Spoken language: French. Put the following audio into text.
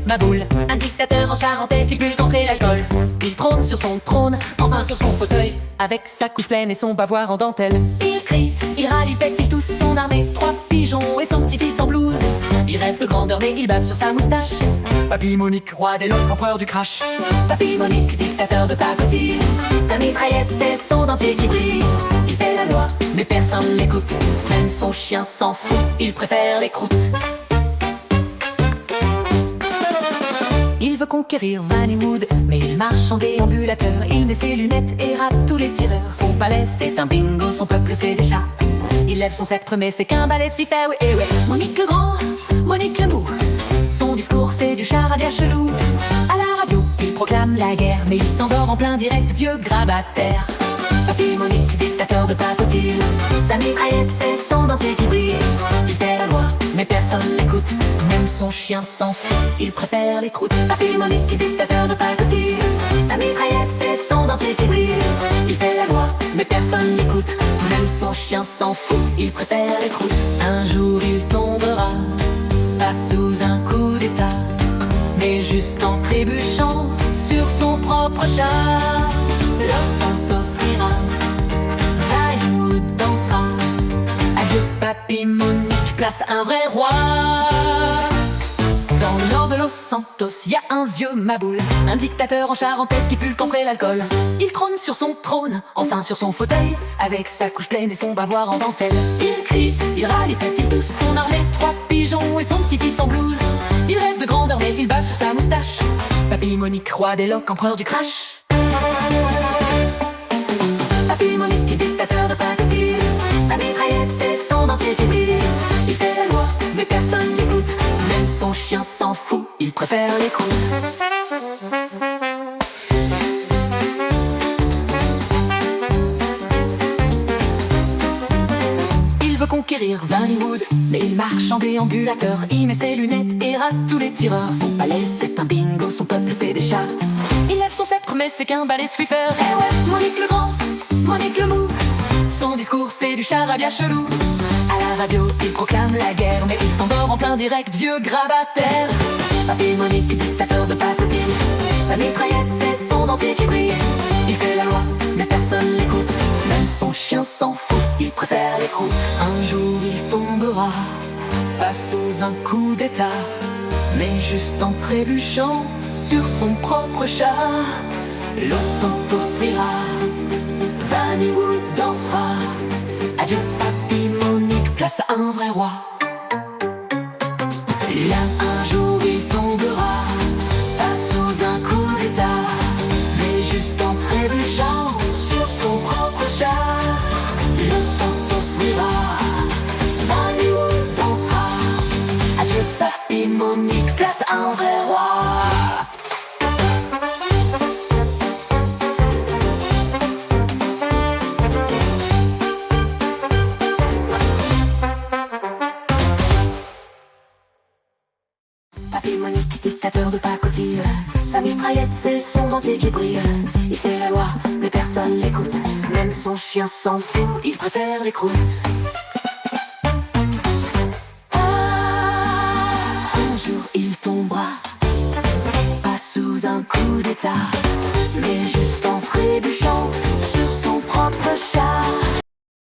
ma boule. Un dictateur en charentaise qui pue contre l'alcool. Il trône sur son trône, enfin sur son fauteuil, avec sa couche pleine et son bavoir en dentelle. Il crie, il râle, il pète, il tousse son armée. 3 pigeons et son petit-fils en blouse. Il rêve de grandeur mais il bave sur sa moustache. Papy Monique, roi des loques, empereur du crash. Papy Monique, dictateur de pacotille. Sa mitraillette, c'est son dentier qui brille. Il fait la loi, mais personne l'écoute. Même son chien s'en fout, il préfère les croûtes. Il veut conquérir Vannywood, mais il marche en déambulateur. Il met ses lunettes et rate tous les tireurs. Son palais c'est un bingo, son peuple c'est des chats. Il lève son sceptre mais c'est qu'un balai suifère, oui et ouais. Monique le grand, Monique le mou. Son discours c'est du charabia chelou. À la radio, il proclame la guerre, mais il s'endort en plein direct, vieux grabataire. Papy Monique, dictateur de pacotille. Sa mitraillette c'est son dentier qui brille. Il fait la loi, mais personne l'écoute. Même son chien s'en fout, il préfère les croûtes. Papy Monique, dictateur de pacotille. Sa mitraillette c'est son dentier qui brille. Il fait la loi, mais personne l'écoute. Même son chien s'en fout, il préfère les croûtes. Un jour il tombera, pas sous un coup d'état, mais juste en trébuchant sur son propre char. Los Santos rira, Vannywood dansera. Adieu Papy Monique, place un vrai roi. Dans le nord de Los Santos, y a un vieux maboule, un dictateur en charentaise qui pue contre l'alcool. Il trône sur son trône, enfin sur son fauteuil, avec sa couche pleine et son bavoir en dentelle. Il crie, il râle, il pète, il tousse son armée. 3 pigeons et son petit-fils en blouse. Il rêve de grandeur mais il bave sur sa moustache. Papy Monique, roi des loques, empereur du crash. Papy Monique, dictateur de pacotille. Sa mitraillette c'est son dentier qui brille. Il fait la loi mais personne l'écoute. Même son chien s'en fout, il préfère les croûtes. Il veut conquérir Vannywood, mais il marche en déambulateur. Il met ses lunettes et rate tous les tireurs. Son palais c'est un bingo, son peuple c'est des chats. Il lève son sceptre mais c'est qu'un balai Swiffer. Eh ouais, Monique le grand, Monique le mou. Son discours c'est du charabia chelou. À la radio il proclame la guerre, mais il s'endort en plein direct, vieux grabataire. Papy Monique, dictateur de pacotille. Sa mitraillette c'est son dentier qui brille. Il fait la loi mais personne l'écoute. Même son chien s'en fout, il préfère les croûtes. Un jour il tombera, pas sous un coup d'état, mais juste en trébuchant sur son propre char. Los Santos rira, Vannywood dansera. Adieu Papy Monique, place à un vrai roi. Là un jour il tombera, pas sous un coup d'état, mais juste en trébuchant sur son propre char. Los Santos rira, Vannywood dansera. Adieu Papy Monique, place à un vrai roi. Papy Monique, dictateur de pacotille. Sa mitraillette c'est son dentier qui brille. Il fait la loi mais personne l'écoute. Même son chien s'en fout, il préfère les croûtes. Un jour il tombera, pas sous un coup d'état, mais